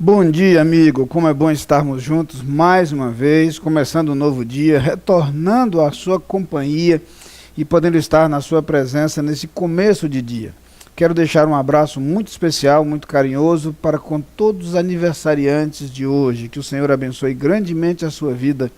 Bom dia, amigo. Como é bom estarmos juntos mais uma vez, começando um novo dia, retornando à sua companhia e podendo estar na sua presença nesse começo de dia. Quero deixar um abraço muito especial, muito carinhoso para com todos os aniversariantes de hoje. Que o Senhor abençoe grandemente a sua vida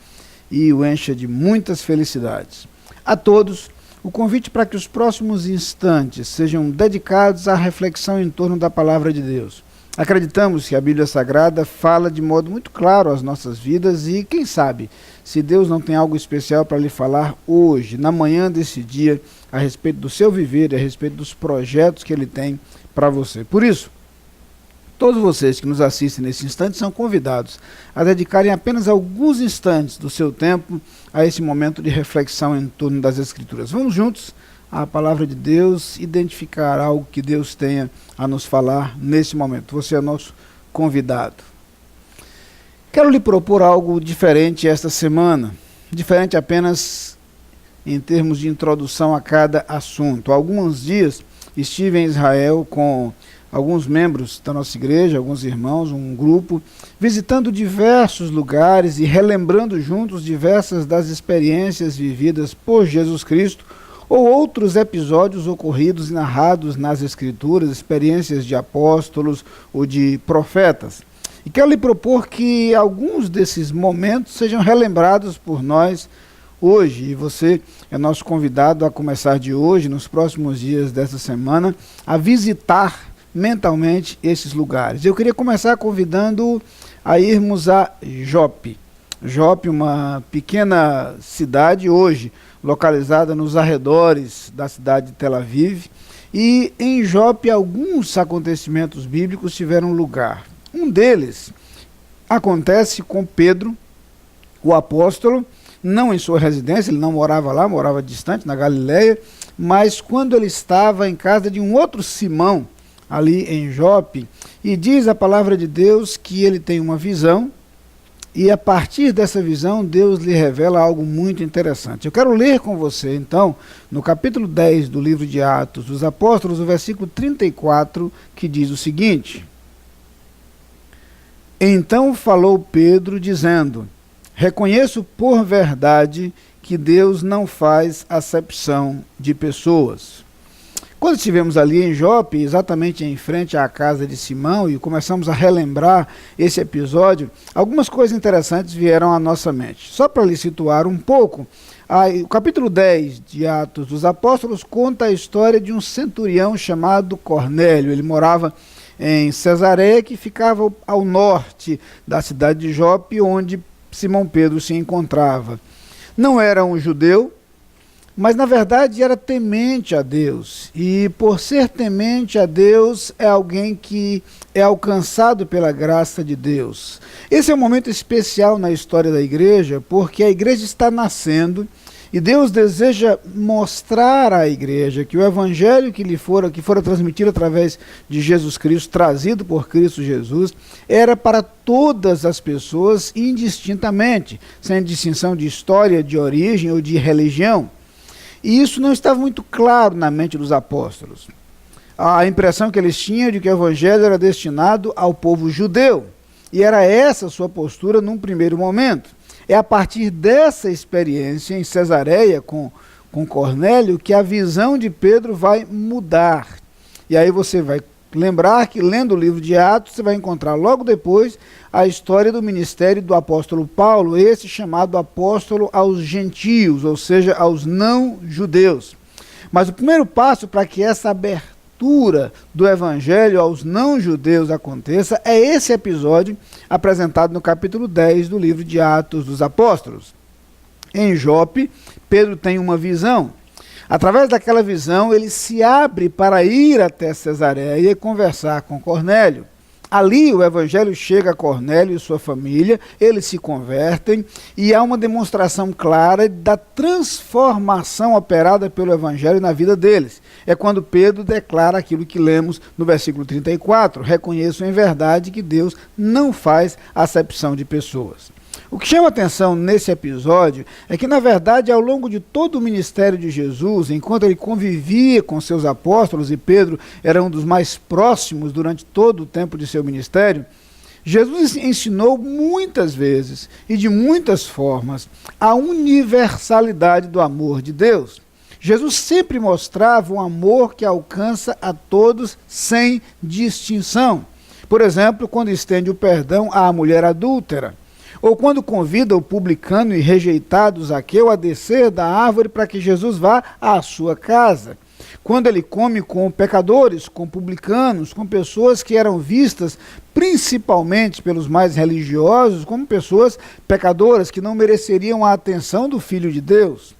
e o encha de muitas felicidades. A todos, o convite para que os próximos instantes sejam dedicados à reflexão em torno da Palavra de Deus. Acreditamos que a Bíblia Sagrada fala de modo muito claro às nossas vidas e, quem sabe, se Deus não tem algo especial para lhe falar hoje, na manhã desse dia, a respeito do seu viver e a respeito dos projetos que Ele tem para você. Por isso, todos vocês que nos assistem nesse instante são convidados a dedicarem apenas alguns instantes do seu tempo a esse momento de reflexão em torno das Escrituras. Vamos juntos à Palavra de Deus, identificar algo que Deus tenha a nos falar nesse momento. Você é nosso convidado. Quero lhe propor algo diferente esta semana, diferente apenas em termos de introdução a cada assunto. Há alguns dias estive em Israel com alguns membros da nossa igreja, alguns irmãos, um grupo, visitando diversos lugares e relembrando juntos diversas das experiências vividas por Jesus Cristo ou outros episódios ocorridos e narrados nas Escrituras, experiências de apóstolos ou de profetas. E quero lhe propor que alguns desses momentos sejam relembrados por nós hoje. E você é nosso convidado a começar de hoje, nos próximos dias dessa semana, a visitar mentalmente esses lugares. Eu queria começar convidando a irmos a Jope. Jope, uma pequena cidade hoje, localizada nos arredores da cidade de Tel Aviv, e em Jope alguns acontecimentos bíblicos tiveram lugar. Um deles acontece com Pedro, o apóstolo, não em sua residência, ele não morava lá, morava distante, na Galileia, mas quando ele estava em casa de um outro Simão, ali em Jope, e diz a palavra de Deus que ele tem uma visão, e a partir dessa visão, Deus lhe revela algo muito interessante. Eu quero ler com você, então, no capítulo 10 do livro de Atos dos Apóstolos, o versículo 34, que diz o seguinte: Então falou Pedro, dizendo: Reconheço por verdade que Deus não faz acepção de pessoas. Quando estivemos ali em Jope, exatamente em frente à casa de Simão, e começamos a relembrar esse episódio, algumas coisas interessantes vieram à nossa mente. Só para lhe situar um pouco, o capítulo 10 de Atos dos Apóstolos conta a história de um centurião chamado Cornélio. Ele morava em Cesareia, que ficava ao norte da cidade de Jope, onde Simão Pedro se encontrava. Não era um judeu, mas na verdade era temente a Deus, e por ser temente a Deus é alguém que é alcançado pela graça de Deus. Esse é um momento especial na história da igreja, porque a igreja está nascendo e Deus deseja mostrar à igreja que o evangelho que fora transmitido através de Jesus Cristo, trazido por Cristo Jesus, era para todas as pessoas indistintamente, sem distinção de história, de origem ou de religião. E isso não estava muito claro na mente dos apóstolos. A impressão que eles tinham de que o evangelho era destinado ao povo judeu. E era essa a sua postura num primeiro momento. É a partir dessa experiência em Cesareia com Cornélio que a visão de Pedro vai mudar. E aí você vai lembrar que, lendo o livro de Atos, você vai encontrar logo depois a história do ministério do apóstolo Paulo, esse chamado apóstolo aos gentios, ou seja, aos não-judeus. Mas o primeiro passo para que essa abertura do evangelho aos não-judeus aconteça é esse episódio apresentado no capítulo 10 do livro de Atos dos Apóstolos. Em Jope, Pedro tem uma visão. Através daquela visão, ele se abre para ir até Cesareia e conversar com Cornélio. Ali o evangelho chega a Cornélio e sua família, eles se convertem e há uma demonstração clara da transformação operada pelo evangelho na vida deles. É quando Pedro declara aquilo que lemos no versículo 34, reconheço em verdade que Deus não faz acepção de pessoas. O que chama atenção nesse episódio é que, na verdade, ao longo de todo o ministério de Jesus, enquanto ele convivia com seus apóstolos, e Pedro era um dos mais próximos durante todo o tempo de seu ministério, Jesus ensinou muitas vezes e de muitas formas a universalidade do amor de Deus. Jesus sempre mostrava um amor que alcança a todos sem distinção. Por exemplo, quando estende o perdão à mulher adúltera, ou quando convida o publicano e rejeitado Zaqueu a descer da árvore para que Jesus vá à sua casa. Quando ele come com pecadores, com publicanos, com pessoas que eram vistas principalmente pelos mais religiosos como pessoas pecadoras que não mereceriam a atenção do Filho de Deus.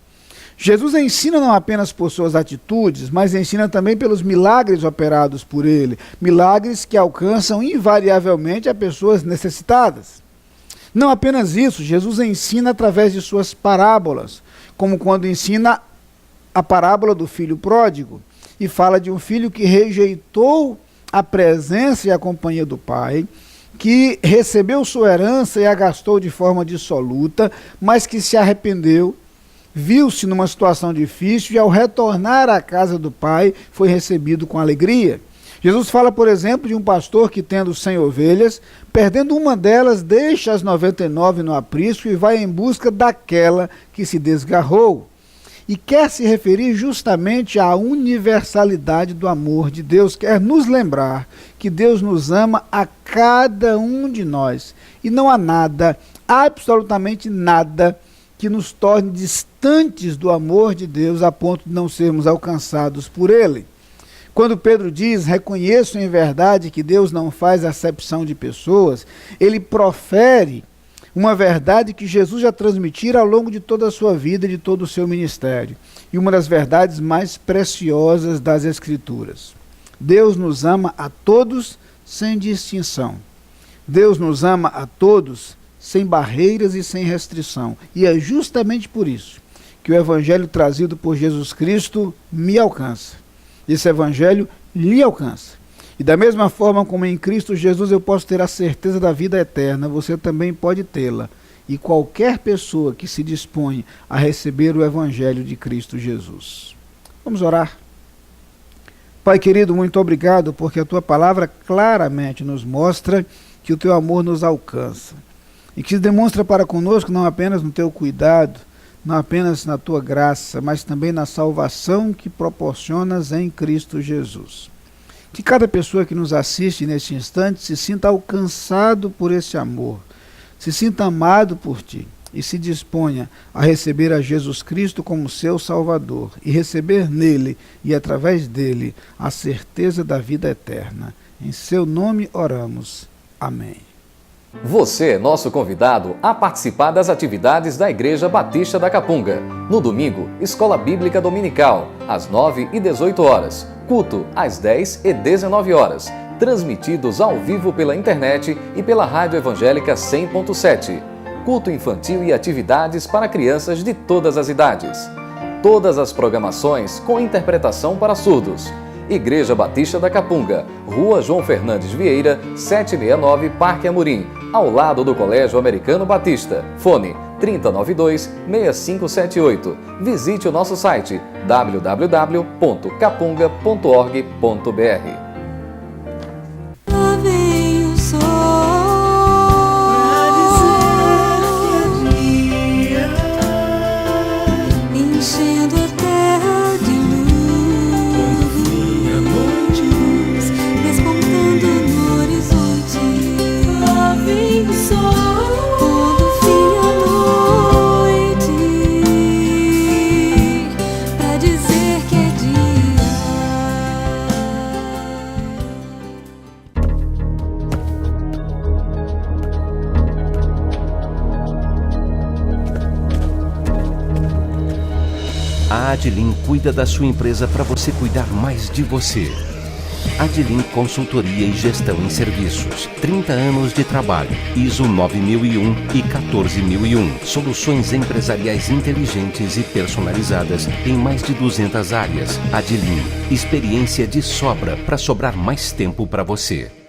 Jesus ensina não apenas por suas atitudes, mas ensina também pelos milagres operados por ele, milagres que alcançam invariavelmente a pessoas necessitadas. Não apenas isso, Jesus ensina através de suas parábolas, como quando ensina a parábola do filho pródigo, e fala de um filho que rejeitou a presença e a companhia do pai, que recebeu sua herança e a gastou de forma dissoluta, mas que se arrependeu, viu-se numa situação difícil e ao retornar à casa do pai foi recebido com alegria. Jesus fala, por exemplo, de um pastor que, tendo 100 ovelhas, perdendo uma delas, deixa as 99 no aprisco e vai em busca daquela que se desgarrou. E quer se referir justamente à universalidade do amor de Deus, quer nos lembrar que Deus nos ama a cada um de nós. E não há nada, absolutamente nada, que nos torne distantes do amor de Deus a ponto de não sermos alcançados por Ele. Quando Pedro diz, reconheço em verdade que Deus não faz acepção de pessoas, ele profere uma verdade que Jesus já transmitira ao longo de toda a sua vida e de todo o seu ministério. E uma das verdades mais preciosas das Escrituras. Deus nos ama a todos sem distinção. Deus nos ama a todos sem barreiras e sem restrição. E é justamente por isso que o evangelho trazido por Jesus Cristo me alcança. Esse evangelho lhe alcança. E da mesma forma como em Cristo Jesus eu posso ter a certeza da vida eterna, você também pode tê-la. E qualquer pessoa que se dispõe a receber o evangelho de Cristo Jesus. Vamos orar. Pai querido, muito obrigado, porque a tua palavra claramente nos mostra que o teu amor nos alcança. E que se demonstra para conosco não apenas no teu cuidado, não apenas na tua graça, mas também na salvação que proporcionas em Cristo Jesus. Que cada pessoa que nos assiste neste instante se sinta alcançado por esse amor, se sinta amado por ti e se disponha a receber a Jesus Cristo como seu Salvador e receber nele e através dele a certeza da vida eterna. Em seu nome oramos. Amém. Você é nosso convidado a participar das atividades da Igreja Batista da Capunga. No domingo, Escola Bíblica Dominical, às 9 e 18 horas. Culto, às 10 e 19 horas. Transmitidos ao vivo pela internet e pela Rádio Evangélica 100.7. Culto infantil e atividades para crianças de todas as idades. Todas as programações com interpretação para surdos. Igreja Batista da Capunga, Rua João Fernandes Vieira, 769, Parque Amorim, ao lado do Colégio Americano Batista. Fone 3092-6578. Visite o nosso site www.capunga.org.br. A Adlin cuida da sua empresa para você cuidar mais de você. Adlin Consultoria e Gestão em Serviços. 30 anos de trabalho. ISO 9001 e 14001. Soluções empresariais inteligentes e personalizadas em mais de 200 áreas. Adlin. Experiência de sobra para sobrar mais tempo para você.